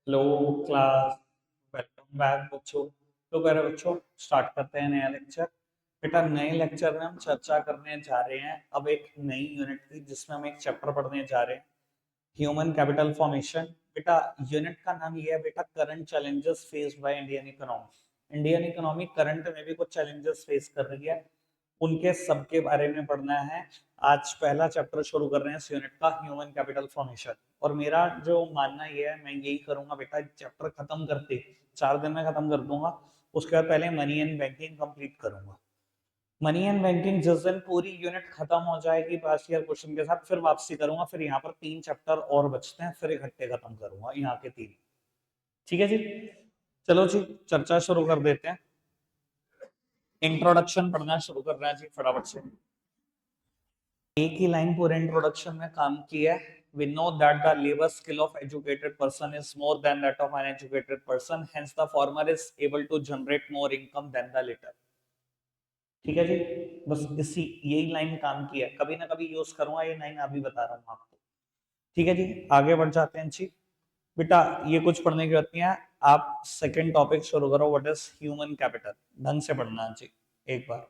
Hello class. Welcome back बच्चों। तो प्यारे बच्चों, स्टार्ट करते हैं नया लेक्चर। बेटा, नए लेक्चर में हम चर्चा करने जा रहे हैं अब एक नई यूनिट की, जिसमें हम एक चैप्टर पढ़ने जा रहे हैं, ह्यूमन कैपिटल फॉर्मेशन। बेटा, यूनिट का नाम ये है बेटा, current challenges faced by Indian economy. Indian economy current में भी कुछ चैलेंजेस फेस कर रही है, उनके सबके बारे में पढ़ना है। आज पहला चैप्टर शुरू कर रहे हैं इस यूनिट का, ह्यूमन कैपिटल फॉर्मेशन। और मेरा जो मानना ये है, मैं यही करूंगा बेटा, चैप्टर खत्म करते 4 दिन में खत्म कर दूंगा। उसके बाद पहले मनी एंड बैंकिंग कंप्लीट करूंगा। मनी एंड बैंकिंग जिस दिन पूरी यूनिट खत्म हो जाएगी पास ईयर क्वेश्चन के साथ, फिर वापसी करूंगा। फिर यहाँ पर 3 चैप्टर और बचते हैं, फिर इकट्ठे खत्म करूंगा यहाँ के 3। ठीक है जी। चलो जी, चर्चा शुरू कर देते हैं। इंट्रोडक्शन पढ़ना शुरू कर रहे हैं जी फटाफट से। एक ही लाइन पूरे इंट्रोडक्शन में काम किया है। We know that the labor skill of educated person is more than that of uneducated person. Hence, the former is able to generate more income than the latter. ठीक है जी। बस इसी यही लाइन काम किया है, कभी ना कभी यूज करूंगा ये लाइन, अभी बता रहा हूँ आपको। ठीक है जी, आगे बढ़ जाते हैं जी। बेटा, ये कुछ पढ़ने की बात नहीं है। आप सेकंड टॉपिक शुरू करो, व्हाट इज ह्यूमन कैपिटल। ढंग से पढ़ना है जी एक बार।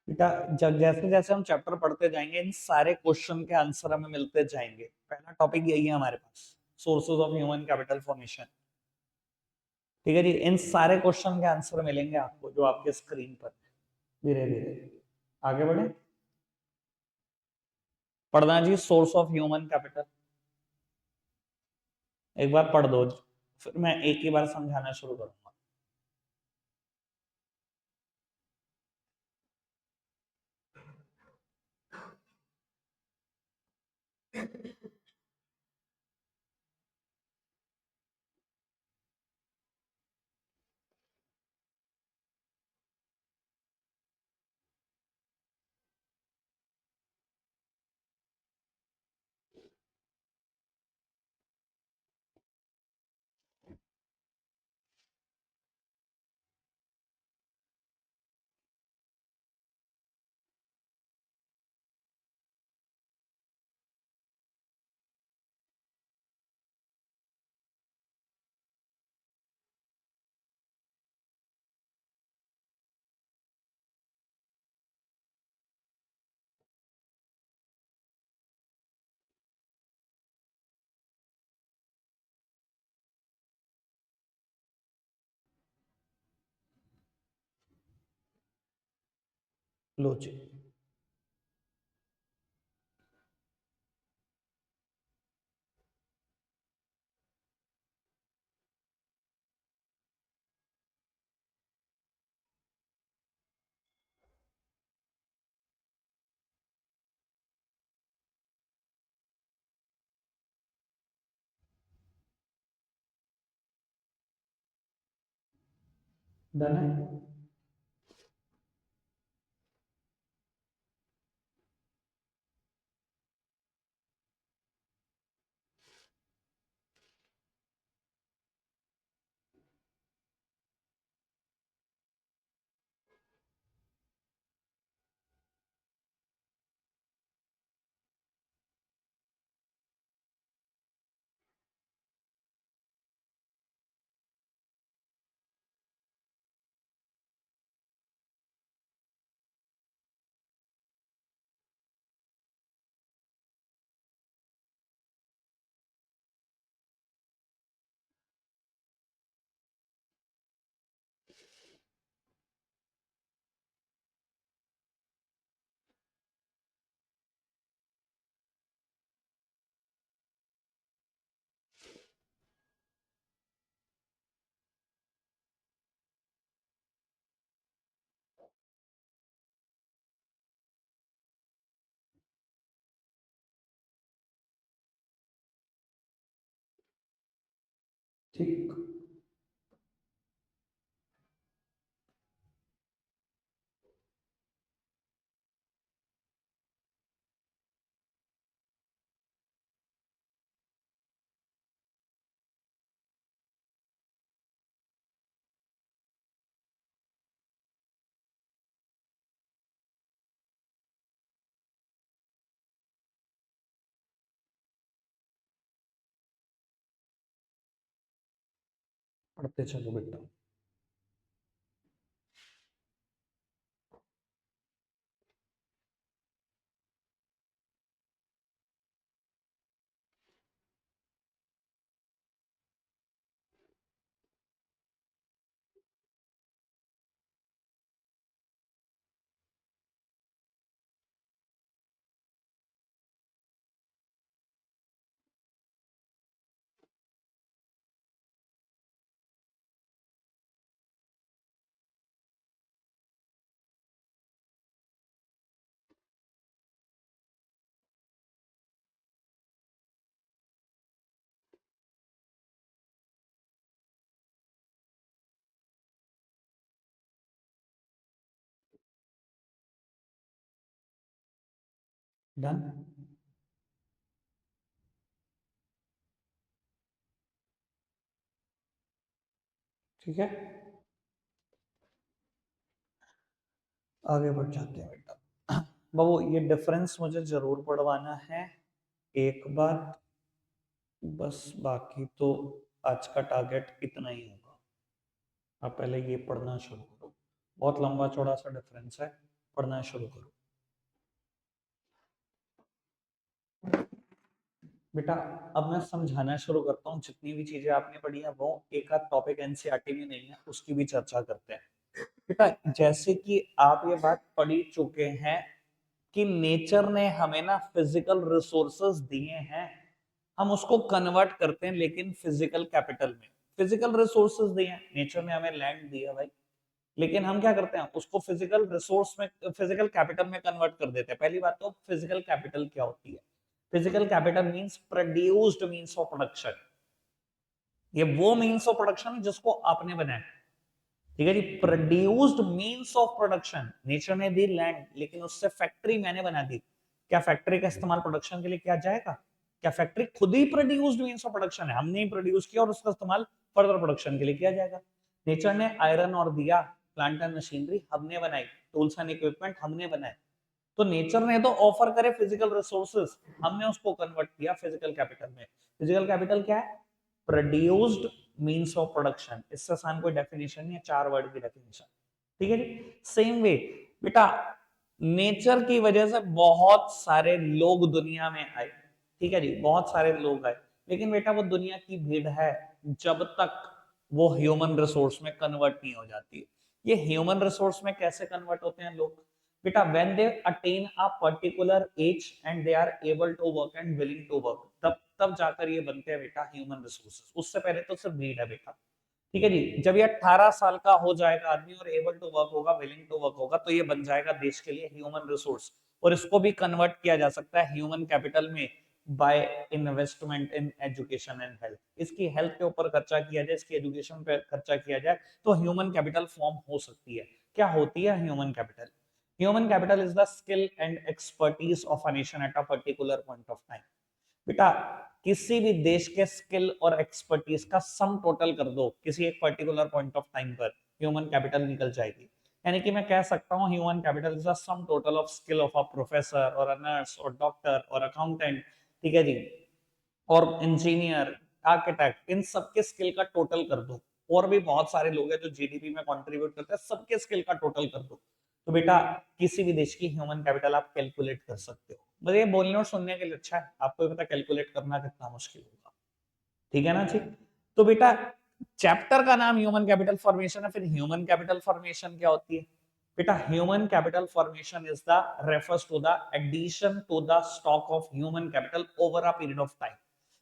बेटा, जब जैसे जैसे हम चैप्टर पढ़ते जाएंगे, इन सारे क्वेश्चन के आंसर हमें मिलते जाएंगे। पहला टॉपिक यही है हमारे पास, sources of human capital formation. ठीक है जी, इन सारे क्वेश्चन के आंसर मिलेंगे आपको जो आपके स्क्रीन पर। धीरे धीरे आगे बढ़े। पढ़ना जी, सोर्स ऑफ ह्यूमन कैपिटल। एक बार पढ़ दो, फिर मैं एक ही बार समझाना शुरू करूंगा। लो जी। डन है। ठीक। पढ़ते चलो बेटा। डन। ठीक है, आगे बढ़ जाते हैं बेटा। बाबू ये डिफरेंस मुझे जरूर पढ़वाना है एक बार, बस बाकी तो आज का टारगेट इतना ही होगा। आप पहले ये पढ़ना शुरू करो, बहुत लंबा चौड़ा सा डिफरेंस है, पढ़ना शुरू करो बेटा। अब मैं समझाना शुरू करता हूँ, जितनी भी चीजें आपने पढ़ी है वो एक आध टॉपिक एनसीईआरटी में नहीं है, उसकी भी चर्चा करते हैं बेटा। जैसे कि आप ये बात पढ़ ही चुके हैं कि नेचर ने हमें ना फिजिकल रिसोर्सेज दिए हैं, हम उसको कन्वर्ट करते हैं लेकिन फिजिकल कैपिटल में। फिजिकल रिसोर्सेज दिए हैं, नेचर ने हमें लैंड दिया भाई, लेकिन हम क्या करते हैं उसको फिजिकल रिसोर्स में, फिजिकल कैपिटल में कन्वर्ट कर देते हैं। पहली बात तो फिजिकल कैपिटल क्या होती है? Physical capital means produced means of production. ये वो मींस ऑफ प्रोडक्शन जिसको आपने बनाया, ठीक है जी। Produced means of production, nature ने दी लैंड लेकिन उससे फैक्ट्री मैंने बना दी। क्या फैक्ट्री का इस्तेमाल प्रोडक्शन के लिए किया जाएगा? क्या फैक्ट्री खुद ही प्रोड्यूस्ड मींस ऑफ प्रोडक्शन है? हमने ही प्रोड्यूस किया और उसका इस्तेमाल फर्दर प्रोडक्शन के लिए किया जाएगा। नेचर ने आयरन और दिया, प्लांट एंड मशीनरी हमने बनाई, टूल्स एंड इक्विपमेंट हमने बनाए। तो नेचर ने तो ऑफर करे फिजिकल रिसोर्सेज, हमने उसको कन्वर्ट किया फिजिकल कैपिटल में। फिजिकल कैपिटल क्या है? Produced means of production. इससे आसान कोई डेफिनेशन नहीं है, 4 वर्ड की डेफिनेशन, ठीक है जी। सेम वे बेटा, नेचर की वजह से बहुत सारे लोग दुनिया में आए, ठीक है जी, बहुत सारे लोग आए, लेकिन बेटा वो दुनिया की भीड़ है जब तक वो ह्यूमन रिसोर्स में कन्वर्ट नहीं हो जाती। ये ह्यूमन रिसोर्स में कैसे कन्वर्ट होते हैं लोग बेटा? when they attain a particular age and they are able to work and willing to work, तब जाकर ये बनते हैं बेटा ह्यूमन रिसोर्सेज। उससे पहले तो सिर्फ नीड है बेटा, ठीक है जी। जब ये 18 साल का हो जाएगा आदमी और एबल टू वर्क होगा, विलिंग टू वर्क होगा, तो ये बन जाएगा देश के लिए ह्यूमन रिसोर्स। और इसको भी कन्वर्ट किया जा सकता है ह्यूमन कैपिटल में by investment in education and health. इसकी हेल्थ के ऊपर खर्चा किया जाए, इसकी एजुकेशन पे खर्चा किया जाए, तो ह्यूमन कैपिटल फॉर्म हो सकती है। क्या होती है human capital? Human capital is the skill and expertise of a nation at a particular point of time. बेटा किसी भी देश के स्किल और एक्सपर्टीज का सम टोटल कर दो किसी एक पर्टिकुलर पॉइंट ऑफ टाइम पर, ह्यूमन कैपिटल निकल जाएगी। यानी कि मैं कह सकता हूं human capital is the sum total of skill of a professor और अ नर्स और डॉक्टर और अकाउंटेंट, ठीक है जी, और इंजीनियर, आर्किटेक्ट, इन सबके स्किल का टोटल कर दो। और भी बहुत सारे लोग हैं जो जीडीपी में कंट्रीब्यूट करते हैं, सबके स्किल का टोटल कर दो, तो बेटा किसी भी देश की ह्यूमन कैपिटल आप कैलकुलेट कर सकते हो। बस ये बोलने और सुनने के लिए अच्छा है, आपको पता कैलकुलेट करना कितना मुश्किल होगा, ठीक है ना जी। तो बेटा चैप्टर का नाम ह्यूमन कैपिटल फॉर्मेशन है, फिर ह्यूमन कैपिटल फॉर्मेशन क्या होती है बेटा? Human capital formation is the refers to the addition to the stock of human capital over a period of time.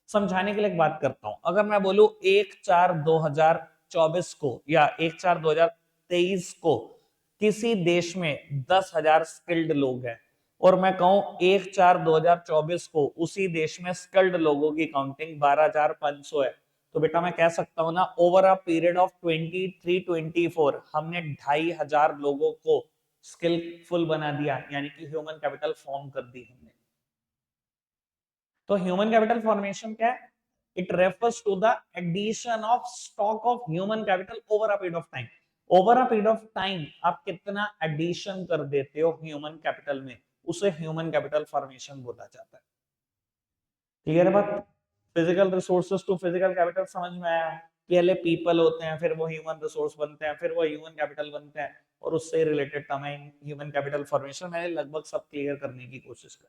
समझाने के लिए एक बात करता हूं, अगर मैं बोलूं 1/4/2024 को या 1/4/2023 को किसी देश में 10,000 स्किल्ड लोग हैं, और मैं कहूं 1/4/2024 को उसी देश में स्किल्ड लोगों की काउंटिंग 12,500 है, तो बेटा मैं कह सकता हूं ना, ओवर अ पीरियड ऑफ 23-24 हमने 2,500 लोगों को स्किलफुल बना दिया, यानी कि ह्यूमन कैपिटल फॉर्म कर दी हमने। तो ह्यूमन कैपिटल फॉर्मेशन क्या है? It refers to the addition of stock of human capital over a period of time. Over a period of time आप कितना एडिशन कर देते हो ह्यूमन कैपिटल में, उसे ह्यूमन कैपिटल फॉर्मेशन बोला जाता है। क्लियर है बात? Physical resources to physical capital समझ में आया? पहले पीपल होते हैं, फिर वो ह्यूमन रिसोर्स बनते हैं, फिर वो ह्यूमन कैपिटल बनते हैं, और उससे रिलेटेड टर्म है ह्यूमन कैपिटल फॉर्मेशन। मैंने लगभग सब क्लियर करने की कोशिश की।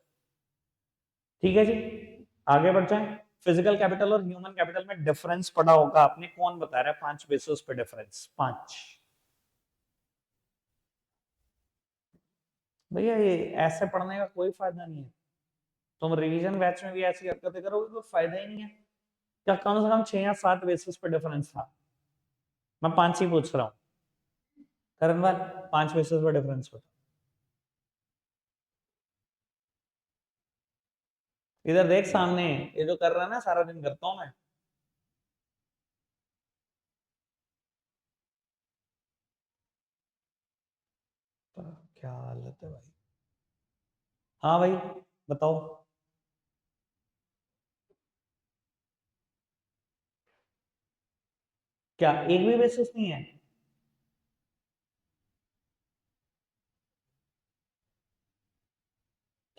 ठीक है जी, आगे बढ़ जाए। फिजिकल कैपिटल और ह्यूमन कैपिटल में डिफरेंस पढ़ा होगा आपने, कौन बता रहा है 5 बेसिस पे डिफरेंस? 5। भैया ये ऐसे पढ़ने का कोई फायदा नहीं है, तुम रिवीजन बैच में भी ऐसी हरकतें करोगे कोई फायदा ही नहीं है। क्या कम से कम 6 या 7 बेसिस पे डिफरेंस था? मैं 5 ही पूछ रहा हूँ। करणवाल 5 बेसिस पे डिफरेंस बता। इधर देख सामने, ये जो कर रहा है ना सारा दिन करता हूँ मैं। क्या हालत है भाई। हाँ भाई बताओ। क्या एक भी बेसिस नहीं है?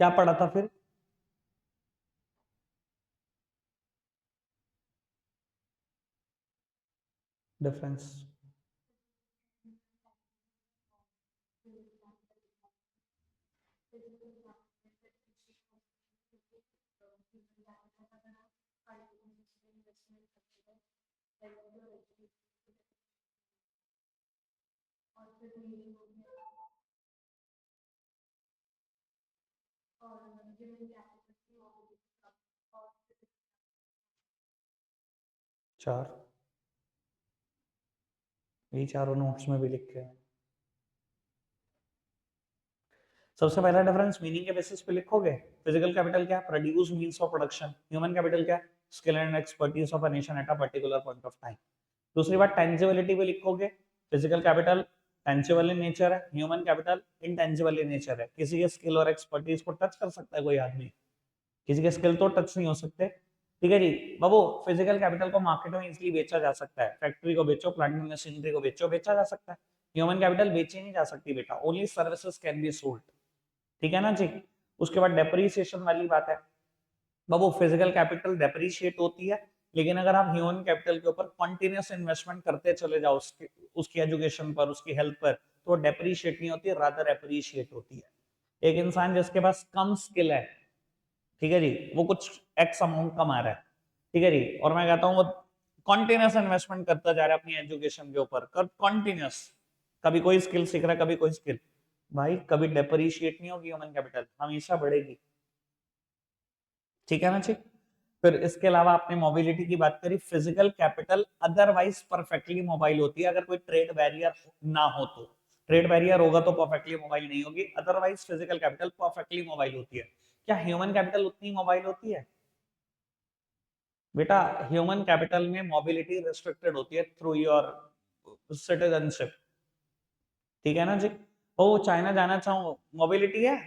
क्या पढ़ा था फिर? डिफरेंस। चार, ये चारों नोट्स में भी लिखे हैं। सबसे पहला डिफरेंस मीनिंग के बेसिस पे लिखोगे। फिजिकल कैपिटल क्या है? Produce means of production. Human capital क्या है? Skill and expertise of a nation at a particular point of time. दूसरी बात टेंजिबिलिटी पे लिखोगे। Physical capital tangible in nature है, human capital intangible in nature है। किसी के स्किल और एक्सपर्टीज को टच कर सकता है कोई आदमी, किसी के स्किल तो टच नहीं हो सकते। ठीक है जी बाबू, फिजिकल कैपिटल को मार्केट में इजीली बेचा जा सकता है, फैक्ट्री को बेचो, प्लांट मशीनरी को बेचो, बेचा जा सकता है। ह्यूमन कैपिटल बेची नहीं जा सकती बेटा, only services can be sold. ठीक है ना जी। उसके बाद डेप्रीसिएशन वाली बात है बाबू, फिजिकल कैपिटल डेप्रीशिएट होती है, लेकिन अगर आप ह्यूमन कैपिटल के ऊपर कंटिन्यूअस इन्वेस्टमेंट करते चले जाओ उसकी एजुकेशन पर, उसकी हेल्थ पर, तो डेप्रीशिएट नहीं होती, रादर एप्रिशिएट होती है। एक इंसान जिसके पास कम स्किल है, ठीक है जी, वो कुछ एक्स अमाउंट कमा रहा है, ठीक है जी, और मैं कहता हूँ वो कंटिन्यूअस इन्वेस्टमेंट करता जा रहा है अपनी एजुकेशन के ऊपर, कंटिन्यूअस, कभी कोई स्किल सीख रहा है, कभी कोई स्किल, भाई कभी डेप्रिशिएट नहीं होगी ह्यूमन कैपिटल, हमेशा बढ़ेगी। ठीक है ना जी। फिर इसके अलावा आपने मोबिलिटी की बात करी, physical capital otherwise perfectly mobile होती है अगर कोई ट्रेड बैरियर ना हो तो। ट्रेड बैरियर होगा तो परफेक्टली मोबाइल नहीं होगी, otherwise physical capital perfectly mobile होती है। क्या ह्यूमन कैपिटल उतनी मोबाइल होती है? बेटा ह्यूमन कैपिटल में मोबिलिटी रिस्ट्रिक्टेड होती है थ्रू योर सिटीजनशिप। ठीक है ना जी। ओ चाइना जाना चाहूँ, मोबिलिटी है,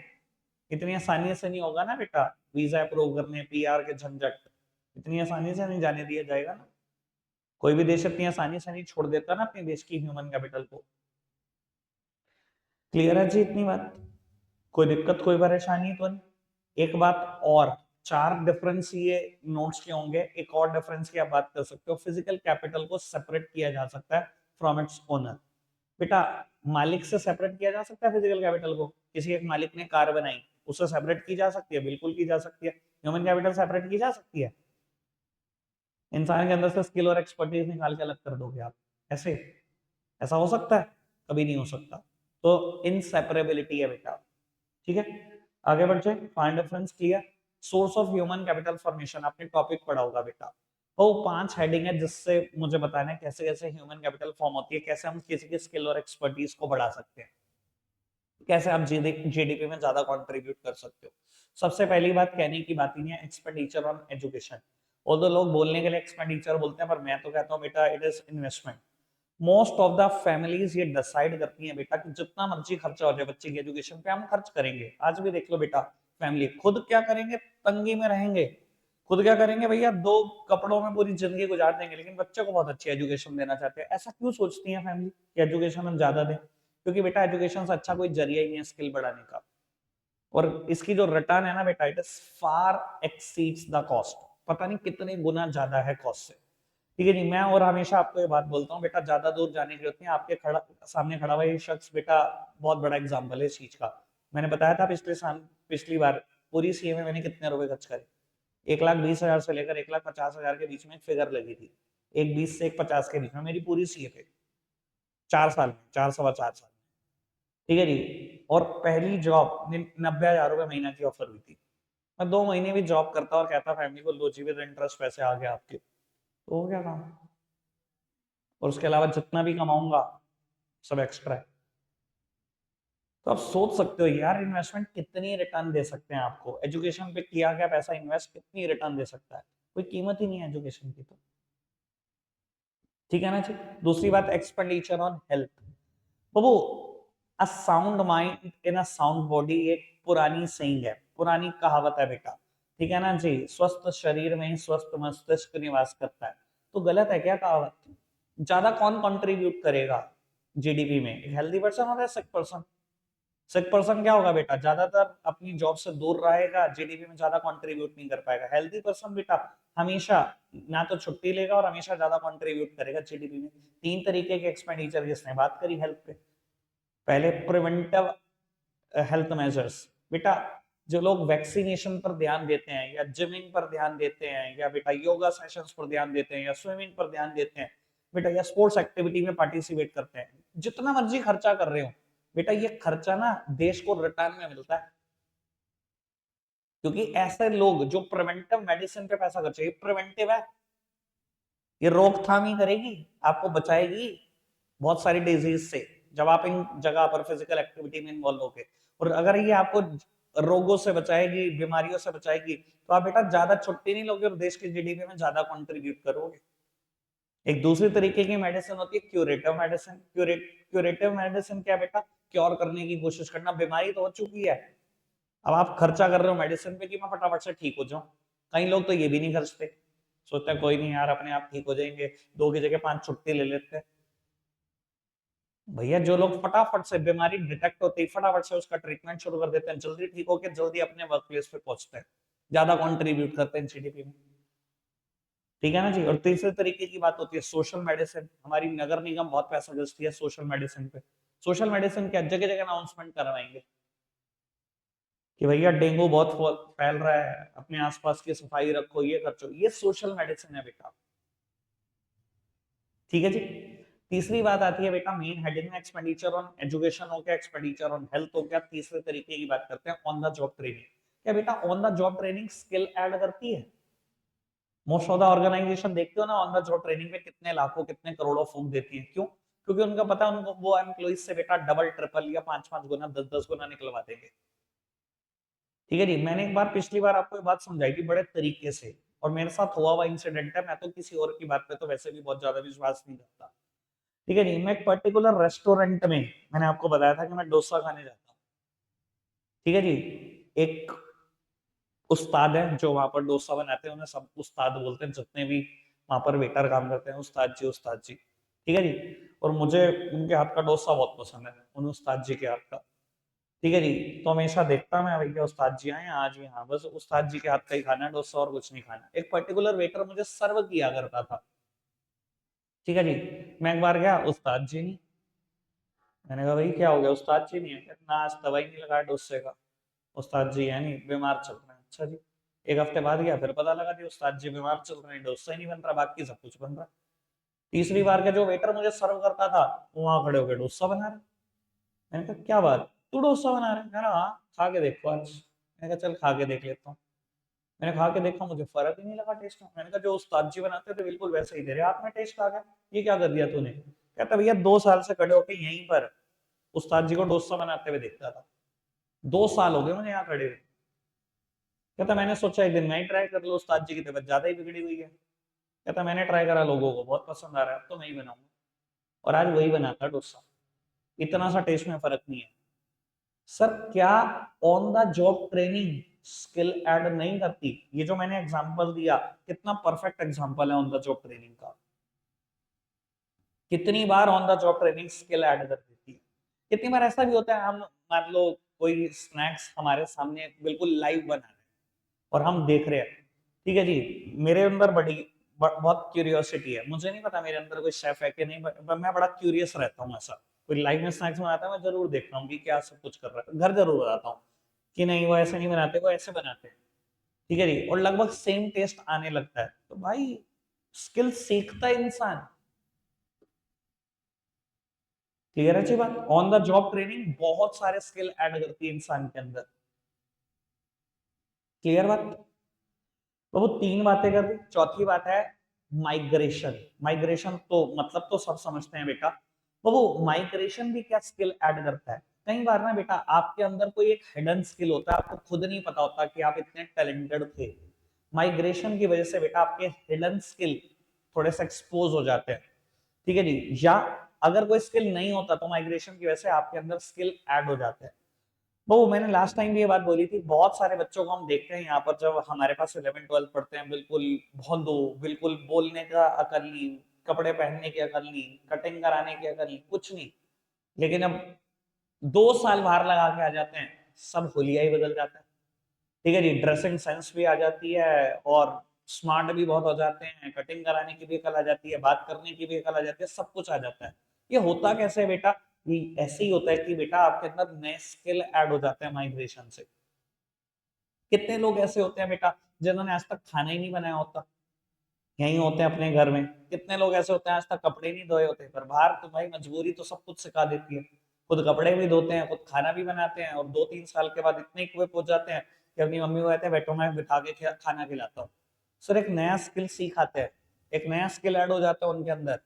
इतनी आसानी से नहीं होगा ना बेटा, वीजा अप्रूव करने, पीआर के झंझट, इतनी आसानी से नहीं जाने दिया जाएगा ना। कोई भी देश इतनी आसानी से नहीं छोड़ देता ना अपने देश की ह्यूमन कैपिटल को। क्लियर है जी इतनी बात? कोई दिक्कत कोई परेशानी तो नहीं। एक बात और, 4 डिफरेंस ये नोट्स के होंगे, एक और डिफरेंस की आप बात कर सकते हो, फिजिकल कैपिटल को सेपरेट किया जा सकता है फ्रॉम इट्स ओनर। बेटा मालिक से सेपरेट किया जा सकता है फिजिकल कैपिटल को, किसी एक मालिक ने कार बनाई, उससे सेपरेट की जा सकती है, बिल्कुल की जा सकती है। ह्यूमन कैपिटल सेपरेट की जा सकती है? इंसान के अंदर से स्किल और एक्सपर्टीज निकाल के अलग कर दोगे आप ऐसे? ऐसा हो सकता है? कभी नहीं हो सकता। तो इनसेपरेबिलिटी है बेटा। ठीक है, आगे बढ़ जाए। Find difference clear. Source of human capital formation आपने टॉपिक पढ़ा होगा बेटा। तो 5 हेडिंग है जिससे मुझे बताना है कैसे कैसे ह्यूमन कैपिटल फॉर्म होती है, कैसे हम किसी के स्किल और एक्सपर्टीज को बढ़ा सकते हैं, कैसे आप जीडीपी में ज्यादा कंट्रीब्यूट कर सकते हो। सबसे पहली बात कहने की बात ही है एक्सपेंडिचर ऑन एजुकेशन। और तो लोग बोलने के लिए एक्सपेंडिचर बोलते हैं, पर मैं तो कहता हूँ बेटा it is investment. Most of the families ये डिसाइड करती हैं बेटा कि जितना मर्जी खर्चा हो जाए बच्चे की एजुकेशन पे हम खर्च करेंगे। आज भी देख लो बेटा, फैमिली खुद क्या करेंगे, तंगी में रहेंगे, खुद क्या करेंगे भैया, दो कपड़ों में पूरी जिंदगी गुजार देंगे, लेकिन बच्चे को बहुत अच्छी एजुकेशन देना चाहते हैं। ऐसा क्यों सोचती है फैमिली कि एजुकेशन हम ज्यादा दें? क्योंकि बेटा एजुकेशन से अच्छा कोई जरिया ही नहीं है स्किल बढ़ाने का। और इसकी जो रिटर्न है ना बेटा, it is far exceeds the cost, पता नहीं कितने गुना ज्यादा है कॉस्ट से। ठीक है जी, मैं और हमेशा आपको ये बात बोलता हूँ बेटा, ज्यादा दूर जाने की जरूरत नहीं है। आपके सामने खड़ा हुआ ये शख्स बेटा बहुत बड़ा एग्जाम्पल है इस चीज का। मैंने बताया था पिछली बार पूरी सीए में मैंने कितने रुपए खर्च करे। 1,20,000 से लेकर 1,50,000 के बीच में एक फिगर लगी थी। 1,20 से 1,50 के बीच में मेरी पूरी सीए पे 4 साल में, 4 सवा 4 साल। ठीक है जी। और पहली जॉब 90,000 रुपए महीना की ऑफर हुई थी। मैं 2 महीने भी जॉब करता और कहता फैमिली को, लो जी विद इंटरेस्ट पैसे आ गए आपके, तो हो गया काम। और उसके अलावा जितना भी कमाऊंगा सब एक्स्ट्रा है। तो आप सोच सकते हो यार, इन्वेस्टमेंट कितनी रिटर्न दे सकते हैं आपको, एजुकेशन पे किया गया पैसा इन्वेस्ट कितनी रिटर्न दे सकता है। कोई कीमत ही नहीं है एजुकेशन की तो। ठीक है ना जी। दूसरी बात, एक्सपेंडिचर ऑन हेल्थ। तो वो a sound mind in a sound body एक पुरानी सेइंग है, पुरानी कहावत है बेटा। ठीक है ना जी, स्वस्थ शरीर में ही स्वस्थ मस्तिष्क निवास करता है। तो गलत है क्या कहावत? ज्यादा कौन कंट्रीब्यूट करेगा जीडीपी में, एक हेल्दी पर्सन और सिक पर्सन? सिक पर्सन क्या होगा बेटा, ज्यादातर अपनी जॉब से दूर रहेगा, जीडीपी में ज्यादा कंट्रीब्यूट नहीं कर पाएगा। हेल्दी पर्सन बेटा हमेशा ना तो छुट्टी लेगा और हमेशा ज्यादा कंट्रीब्यूट करेगा जीडीपी में। 3 तरीके के एक्सपेंडिचर जिसने बात करी हेल्थ पे। पहले प्रिवेंटिव हेल्थ मेजर्स बेटा, जो लोग वैक्सीनेशन पर ध्यान देते हैं या जिमिंग पर ध्यान देते हैं या बेटा योगा सेशंस पर ध्यान देते हैं या स्विमिंग पर ध्यान देते हैं बेटा, या स्पोर्ट्स एक्टिविटी में पार्टिसिपेट करते हैं, जितना मर्जी खर्चा कर रहे हो बेटा, ये खर्चा ना देश को रिटर्न में मिलता है। क्योंकि ऐसे लोग जो प्रिवेंटिव मेडिसिन पे पैसा खर्च, ये प्रिवेंटिव है, ये रोकथाम ही करेगी, आपको बचाएगी बहुत सारी डिजीज से, जब आप इन जगह पर फिजिकल एक्टिविटी में इन्वॉल्व होगे। और अगर ये आपको रोगों से बचाएगी, बीमारियों से बचाएगी, तो आप बेटा ज्यादा छुट्टी नहीं लोगे और देश के जीडीपी में ज्यादा कंट्रीब्यूट करोगे। एक दूसरी तरीके की मेडिसिन होती है क्यूरेटिव मेडिसिन। क्यूरेटिव मेडिसिन क्या बेटा, क्योर करने की कोशिश करना, बीमारी तो हो चुकी है, अब आप खर्चा कर रहे हो मेडिसिन पे कि मैं फटाफट से ठीक हो जाऊं। कई लोग तो ये भी नहीं खर्चते, सोचते हैं कोई नहीं यार अपने आप ठीक हो जाएंगे, 2 की जगह 5 छुट्टी ले लेते हैं। भैया जो लोग फटाफट से बीमारी डिटेक्ट होती है फटाफट से उसका ट्रीटमेंट शुरू कर देते हैं, जल्दी ठीक होकर जल्दी अपने वर्क प्लेस पे पहुंचते हैं, ज्यादा कंट्रीब्यूट करते हैं जीडीपी में। ठीक है ना जी। और तीसरे तरीके की बात होती है सोशल मेडिसिन। हमारी नगर निगम बहुत पैसा खर्चती है सोशल मेडिसिन पे। सोशल मेडिसिन क्या, जगह जगह अनाउंसमेंट करवाएंगे कि भैया डेंगू बहुत फैल रहा है, अपने आसपास की सफाई रखो, ये खर्चो, ये सोशल मेडिसिन है बेटा। ठीक है जी। तीसरी बात आती है बेटा मेन हेडिंग में, एक्सपेंडिचर ऑन एजुकेशन हो गया, एक्सपेंडिचर ऑन हेल्थ हो गया, तीसरे तरीके की बात करते हैं ऑन द जॉब ट्रेनिंग। क्या बेटा on the job training skill add करती है? मोस्ट ऑफ द ऑर्गेनाइजेशन देखते हो ना, ऑन द जॉब ट्रेनिंग पे कितने लाखों कितने करोड़ों फूंक देती है, क्यों? क्योंकि उनका पता है उनको वो एम्प्लॉइज से बेटा डबल ट्रिपल या 5-5 गुना 10-10 गुना निकलवा देंगे। ठीक है जी। मैंने एक बार पिछली बार आपको ये बात समझाई थी बड़े तरीके से, और मेरे साथ हुआ हुआ इंसिडेंट है, मैं तो किसी और की बात पे तो वैसे भी बहुत ज्यादा विश्वास नहीं करता। ठीक है जी। मैं एक पर्टिकुलर रेस्टोरेंट में, मैंने आपको बताया था कि मैं डोसा खाने जाता हूँ। ठीक है जी। एक उस्ताद है जो वहां पर डोसा बनाते हैं, उन्हें सब उस्ताद बोलते हैं, जितने भी वहां पर वेटर काम करते हैं, उस्ताद जी उस्ताद जी। ठीक है जी। और मुझे उनके हाथ का डोसा बहुत पसंद है, उन उस्ताद जी के हाथ का। ठीक है जी। तो हमेशा देखता मैं भैया उस्ताद जी आए आज भी, हाँ बस उस्ताद जी के हाथ का ही खाना है डोसा, और कुछ नहीं खाना। एक पर्टिकुलर वेटर मुझे सर्व किया करता था। ठीक है जी। मैं एक बार गया, उस्ताद जी नहीं। मैंने कहा भाई क्या हो गया, उस्ताद जी नहीं है? कहते, ना आज दवाई नहीं लगा डोसे का, उस्ताद जी है नहीं, बीमार चल रहे हैं। अच्छा जी। एक हफ्ते बाद गया, फिर पता लगा कि उस्ताद जी बीमार चल रहे हैं, डोसा ही नहीं बन रहा, बाकी सब कुछ बन रहा। तीसरी बार का जो वेटर मुझे सर्व करता था, वो वहां खड़े होकर डोसा बना रहे। मैंने कहा क्या बात, तू डोसा बना रहा है? कह रहा हाँ, खा के देखो आज। मैंने कहा चल खा के देख लेता हूँ। मैंने खा के देखा, मुझे फर्क ही नहीं लगा टेस्ट में। मैंने कहा जो उस्ताद जी बनाते थे बिल्कुल वैसे ही दे रहे, आप में टेस्ट आ गया, ये क्या कर दिया तूने? कहता भैया 2 साल से खड़े होके यहीं पर उस्ताद जी को डोसा बनाते हुए देखता था, 2 साल हो गए मुझे यहाँ खड़े हुए। कहता मैंने सोचा एक दिन मैं ही ट्राई कर लूं, उस्ताद जी की तबीयत ज्यादा ही बिगड़ी हुई है। कहता मैंने ट्राई करा, लोगों को बहुत पसंद आ रहा है, अब तो मैं ही बनाऊंगा। और आज वही बनाता डोसा। इतना सा टेस्ट में फर्क नहीं है। सर क्या on the job training skill add नहीं करती? ये जो मैंने एग्जांपल दिया, कितना परफेक्ट एग्जांपल है ऑन द जॉब ट्रेनिंग का। कितनी बार on the job training skill add कर देती है। कितनी बार ऐसा भी होता है, हम मान लो कोई स्नैक्स हमारे सामने बिल्कुल लाइव बना रहे हैं और हम देख रहे हैं, ठीक है जी। मेरे अंदर बहुत क्यूरियोसिटी है, मुझे नहीं पता मेरे अंदर कोई शेफ है कि नहीं, मैं बड़ा क्यूरियस रहता हूँ। ऐसा कोई लाइव में स्नैक्स बनाता है, मैं जरूर देखता हूँ कि क्या सब कुछ कर रहा है। घर जरूर बताता हूँ कि नहीं वो ऐसे नहीं बनाते, वो ऐसे बनाते हैं, ठीक है जी। और लगभग सेम टेस्ट आने लगता है। तो भाई स्किल सीखता है इंसान। क्लियर है जी बात? ऑन द जॉब ट्रेनिंग बहुत सारे स्किल ऐड करती है इंसान के अंदर। क्लियर बात? तो वो तीन बातें कर दी। चौथी बात है माइग्रेशन। माइग्रेशन तो मतलब तो सब समझते हैं बेटा। तो वो माइग्रेशन भी क्या स्किल ऐड करता है? कई बार ना बेटा आपके अंदर कोई एक हिडन स्किल होता है, आपको खुद नहीं पता होता कि आप इतने टैलेंटेड थे। माइग्रेशन की वजह से बेटा आपके हिडन स्किल थोड़े से एक्सपोज हो जाते हैं, ठीक है जी। या अगर कोई स्किल नहीं होता तो माइग्रेशन की वजह से आपके अंदर स्किल ऐड हो जाते हैं। वो मैंने लास्ट टाइम भी ये बात बोली थी, बहुत सारे बच्चों को हम देखते हैं यहाँ पर जब हमारे पास 11th 12th पढ़ते हैं, बिल्कुल भोंदू, बिल्कुल बोलने का अकल नहीं, कपड़े पहनने की अकल नहीं, कटिंग कराने की अकल नहीं, कुछ नहीं। लेकिन अब 2 साल बाहर लगा के आ जाते हैं, सब हुलिया ही बदल जाता है, ठीक है जी। ड्रेसिंग सेंस भी आ जाती है और स्मार्ट भी बहुत हो जाते हैं, कटिंग कराने की भी अकल आ जाती है, बात करने की भी अकल आ जाती है, सब कुछ आ जाता है। ये होता कैसे है बेटा? ये ऐसे ही होता है कि बेटा आपके अंदर नए स्किल ऐड हो जाते हैं माइग्रेशन से। कितने लोग ऐसे होते हैं बेटा जिन्होंने आज तक खाना ही नहीं बनाया होता, यही होते हैं अपने घर में। कितने लोग ऐसे होते हैं आज तक कपड़े नहीं धोए होते, पर बाहर तो भाई मजबूरी तो सब कुछ सिखा देती है। खुद कपड़े भी धोते हैं, खुद खाना भी बनाते हैं, और 2 3 साल के बाद इतने कुएं पहुंच जाते हैं कि अपनी मम्मी को कहते हैं बैठो मैं बिठा के खाना खिलाता हूँ। सर एक नया स्किल सीख आते हैं, एक नया स्किल ऐड हो जाता है उनके अंदर।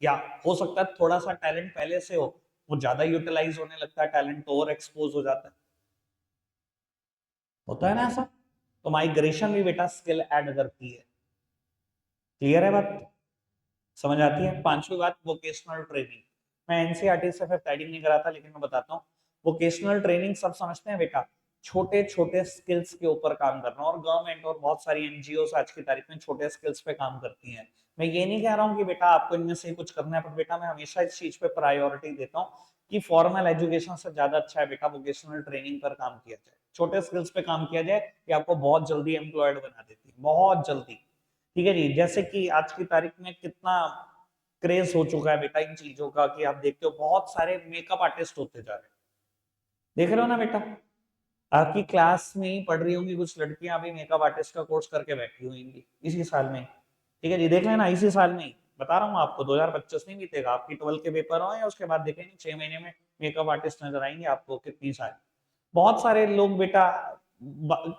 या हो सकता है थोड़ा सा टैलेंट पहले से हो, वो ज्यादा यूटिलाइज होने लगता है, टैलेंट तो और एक्सपोज हो जाता है। होता है ना ऐसा? तो माइग्रेशन भी बेटा स्किल ऐड करती है। क्लियर है बात? समझ आती है? पांचवी बात वोकेशनल ट्रेनिंग। मैं एनसीईआरटी से फिर टाइडिंग नहीं कराता, लेकिन मैं बताता हूँ। वोकेशनल ट्रेनिंग सब समझते हैं बेटा, छोटे छोटे स्किल्स के ऊपर काम करना। और गवर्नमेंट और बहुत सारी एनजीओ आज की तारीख में छोटे स्किल्स पे काम करती हैं। मैं ये नहीं कह रहा हूँ कि बेटा आपको इनमें से कुछ करना है, पर बेटा मैं हमेशा इस चीज पे प्रायोरिटी देता हूँ कि फॉर्मल एजुकेशन से ज्यादा अच्छा है बेटा वोकेशनल ट्रेनिंग पर काम किया जाए, छोटे स्किल्स पे काम किया जाए। ये आपको बहुत जल्दी एम्प्लॉयड बना देती है, बहुत जल्दी, ठीक है जी। जैसे कि आज की तारीख में कितना क्रेज हो चुका है बेटा इन चीजों का, कि आप देखते हो बहुत सारे मेकअप आर्टिस्ट होते जा रहे हैं। देख रहे हो ना बेटा? आपकी क्लास में ही पढ़ रही होंगी कुछ लड़कियां, अभी मेकअप आर्टिस्ट का कोर्स करके बैठी हुई इसी साल में, ठीक है जी। देख लेना इसी साल में ही, बता रहा हूँ आपको, 2025 नहीं बीतेगा, आपकी 12th के पेपर हो या उसके बाद देखेंगे 6 महीने में मेकअप आर्टिस्ट नजर आएंगे आपको कितनी सारी। बहुत सारे लोग बेटा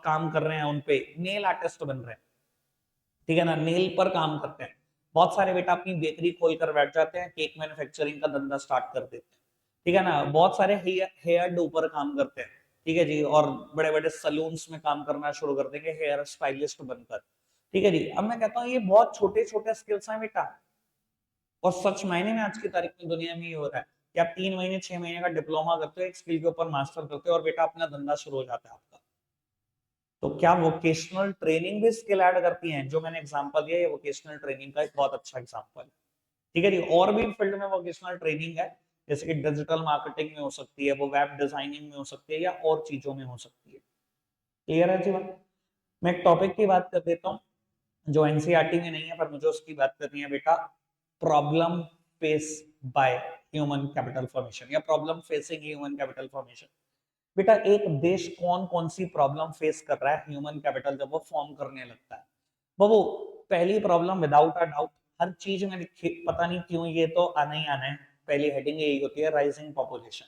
काम कर रहे हैं उनपे, नेल आर्टिस्ट बन रहे हैं, ठीक है ना, नेल पर काम करते हैं। बहुत सारे बेटा अपनी बेकरी खोल कर बैठ जाते हैं, केक मैन्युफैक्चरिंग का धंधा स्टार्ट कर देते हैं, ठीक है ना। बहुत सारे हेयर डू पर काम करते हैं, ठीक है जी। और बड़े बड़े सलून्स में काम करना शुरू कर देंगे हेयर स्टाइलिस्ट बनकर, ठीक है जी। अब मैं कहता हूँ ये बहुत छोटे छोटे स्किल्स हैं बेटा। और सच मायने में आज की तारीख में दुनिया में ये हो रहा है कि आप 3 महीने 6 महीने का डिप्लोमा करते हो, एक स्किल के ऊपर मास्टर करते हो, और बेटा अपना धंधा शुरू हो जाता है आपका। तो क्या वोकेशनल ट्रेनिंग भी स्किल ऐड करती है? जो मैंने एग्जांपल दिया, ये वोकेशनल ट्रेनिंग का एक बहुत अच्छा एग्जांपल है, ठीक है जी। और भी फील्ड में वोकेशनल ट्रेनिंग है, जैसे कि डिजिटल मार्केटिंग में हो सकती है, वो वेब डिजाइनिंग में हो सकती है, या और चीजों में हो सकती है। क्लियर है जी बात? मैं एक टॉपिक की बात कर देता हूँ जो एनसीईआरटी में नहीं है, पर मुझे उसकी बात करनी है बेटा। Problem face by human capital formation, या problem facing human capital formation. बेटा एक देश कौन कौन सी प्रॉब्लम फेस कर रहा है ह्यूमन कैपिटल जब वो फॉर्म करने लगता है? वो पहली प्रॉब्लम विदाउट अ डाउट, हर चीज में पता नहीं क्यों ये तो आना ही आना है, पहली हेडिंग यही होती है, राइजिंग पॉपुलेशन।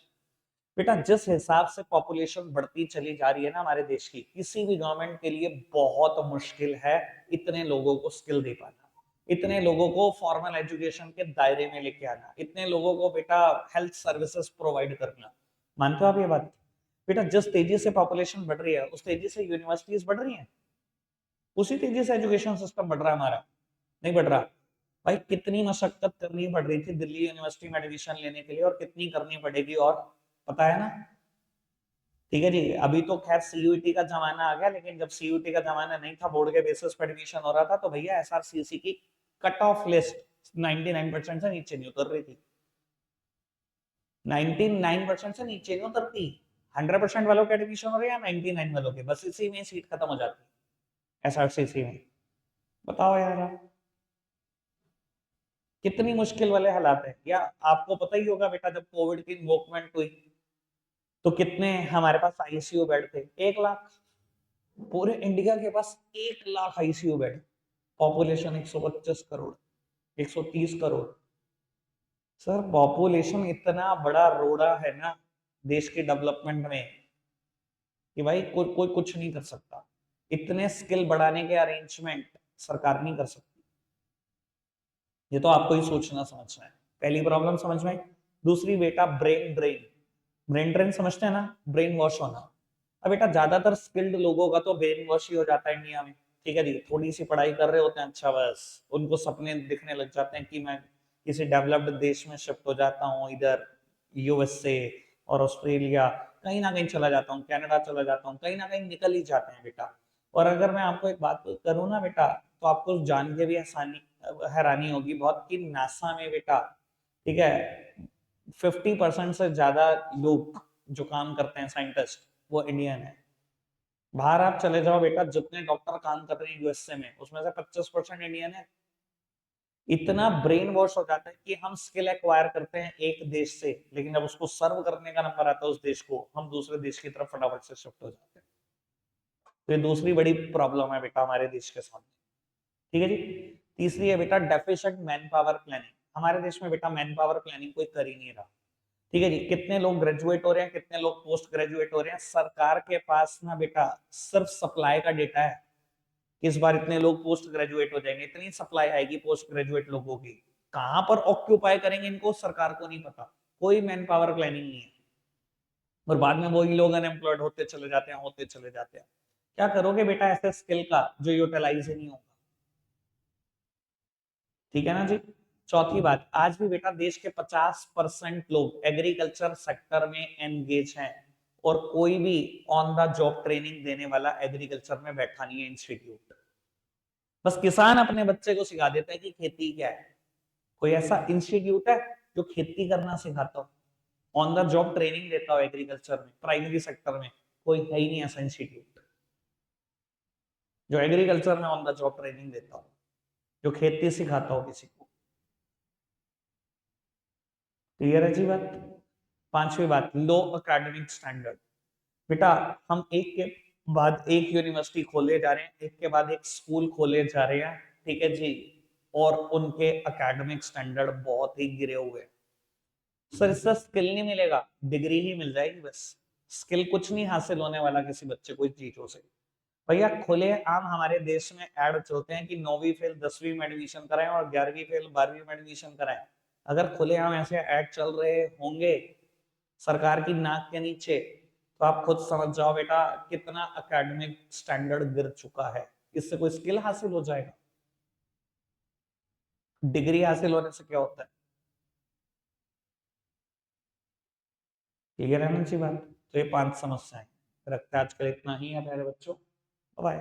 बेटा जिस हिसाब से पॉपुलेशन बढ़ती चली जा रही है ना हमारे देश की, किसी भी गवर्नमेंट के लिए बहुत मुश्किल है इतने लोगों को स्किल दे पाना, इतने लोगों को फॉर्मल एजुकेशन के दायरे में लेके आना, इतने लोगों को बेटा हेल्थ सर्विसेज प्रोवाइड करना। मानते हो आप ये बात? बेटा जिस तेजी से पॉपुलेशन बढ़ रही है उस तेजी से यूनिवर्सिटीज बढ़ रही हैं, उसी तेजी से एजुकेशन सिस्टम बढ़ रहा है हमारा, नहीं बढ़ रहा। भाई कितनी मशक्कत करनी पड़ रही थी दिल्ली यूनिवर्सिटी में एडमिशन लेने के लिए, और कितनी करनी पड़ेगी, और पता है ना। ठीक है जी, अभी तो खैर सीयूईटी का जमाना आ गया, लेकिन जब सीयूईटी का जमाना नहीं था, बोर्ड के बेसिस पर एडमिशन हो रहा था, तो भैया एसआरसीसी की कट ऑफ लिस्ट 99% से नीचे नहीं उतर रही थी। 99% से नीचे नहीं उतरती। 100% वालों के एडमिशन हो रहे हैं, 99 वालों के, बस इसी में सीट खत्म हो जाती है एसआरसीसी में। बताओ यार आप, कितनी मुश्किल वाले हालात है। या आपको पता ही होगा बेटा, जब कोविड की इन्वोकमेंट हुई तो कितने हमारे पास आईसीयू बेड थे? 1 लाख। पूरे इंडिया के पास 1 lakh ICU bed, population 125 crore, 130 crore. Sir population इतना बड़ा रोड़ा है ना देश के डेवलपमेंट में, कि भाई कोई कुछ नहीं कर सकता। इतने स्किल बढ़ाने के अरेंजमेंट सरकार नहीं कर सकती। ये तो आपको ही सोचना समझना है। पहली प्रॉब्लम समझ में। दूसरी बेटा ब्रेन ड्रेन। ब्रेन ड्रेन समझते हैं ना, ब्रेन वॉश होना। अब बेटा ज्यादातर स्किल्ड लोगों का तो ब्रेन वॉश ही हो जाता है इंडिया में। ठीक है जी, थोड़ी सी पढ़ाई कर रहे होते हैं, अच्छा बस उनको सपने दिखने लग जाते हैं कि मैं किसी डेवलप्ड देश में शिफ्ट हो जाता हूँ, इधर यूएसए और ऑस्ट्रेलिया, कहीं ना कहीं चला जाता हूँ, कनाडा चला जाता हूँ, कहीं ना कहीं निकल ही जाते हैं बेटा। और अगर मैं आपको एक बात करूँ ना बेटा, तो आपको जान के भी हैरानी होगी बहुत कि नासा में बेटा, ठीक है, 50% से ज्यादा लोग जो काम करते हैं साइंटिस्ट, वो इंडियन है। बाहर आप चले जाओ बेटा, जितने डॉक्टर काम कर रहे हैं यूएसए में, उसमें से 25% इंडियन है। इतना ब्रेन वॉश हो जाता है कि हम स्किल एक्वायर करते हैं एक देश से, लेकिन जब उसको सर्व करने का नंबर आता है उस देश को, हम दूसरे देश की तरफ फटाफट से शिफ्ट हो जाते हैं। तो ये दूसरी बड़ी प्रॉब्लम है बेटा हमारे देश के सामने। ठीक है जी। तीसरी है बेटा डेफिशिएंट मैन पावर प्लानिंग। हमारे देश में बेटा मैन पावर प्लानिंग कोई कर ही नहीं रहा। ठीक है जी, कितने लोग ग्रेजुएट हो रहे हैं, कितने लोग पोस्ट ग्रेजुएट हो रहे हैं, सरकार के पास ना बेटा सिर्फ सप्लाई का डेटा है। इस बार इतने लोग पोस्ट ग्रेजुएट हो जाएंगे, इतनी सप्लाई आएगी पोस्ट ग्रेजुएट लोगों की, कहां पर ऑक्यूपाई करेंगे इनको सरकार को नहीं पता। कोई मैन पावर प्लानिंग नहीं है, और बाद में वही लोग अनएम्प्लॉयड होते चले जाते हैं, होते चले जाते हैं। क्या करोगे बेटा ऐसे स्किल का जो यूटिलाइज ही नहीं होगा? ठीक है ना जी। चौथी बात, आज भी बेटा देश के 50% लोग एग्रीकल्चर सेक्टर में एंगेज हैं, और कोई भी ऑन द जॉब ट्रेनिंग देने वाला एग्रीकल्चर में बैठा नहीं है इंस्टीट्यूट। बस किसान अपने बच्चे को सिखा देता है कि खेती क्या है। कोई ऐसा इंस्टीट्यूट है जो खेती करना सिखाता हो, ऑन द जॉब ट्रेनिंग देता हो एग्रीकल्चर में, प्राइमरी सेक्टर में? कोई है ही नहीं ऐसा इंस्टीट्यूट जो एग्रीकल्चर में ऑन द जॉब ट्रेनिंग देता हो, जो खेती सिखाता हो किसी को। क्लियर है जी बात। पांचवी बात, लो एकेडमिक स्टैंडर्ड। बेटा हम एक के बाद एक यूनिवर्सिटी खोले जा रहे हैं, एक के बाद एक स्कूल खोले जा रहे हैं, ठीक है जी, और उनके एकेडमिक स्टैंडर्ड बहुत ही गिरे हुए हैं। सर इससे स्किल नहीं मिलेगा, डिग्री ही मिल जाएगी बस। स्किल कुछ नहीं हासिल होने वाला किसी बच्चे को इस चीजों से। भैया खुले आम हमारे देश में ऐड चलते हैं कि 9वीं फेल 10वीं में एडमिशन कराएं और 11वीं फेल 12वीं में एडमिशन कराएं। अगर खुले आम ऐसे ऐड चल रहे होंगे सरकार की नाक के नीचे, तो आप खुद समझ जाओ बेटा कितना एकेडमिक स्टैंडर्ड गिर चुका है। इससे कोई स्किल हासिल हो जाएगा? डिग्री हासिल होने से क्या होता है? क्लियर है ना अच्छी बात। तो ये 5 समस्याएं रखते हैं। आजकल इतना ही है प्यारे बच्चों। बाय।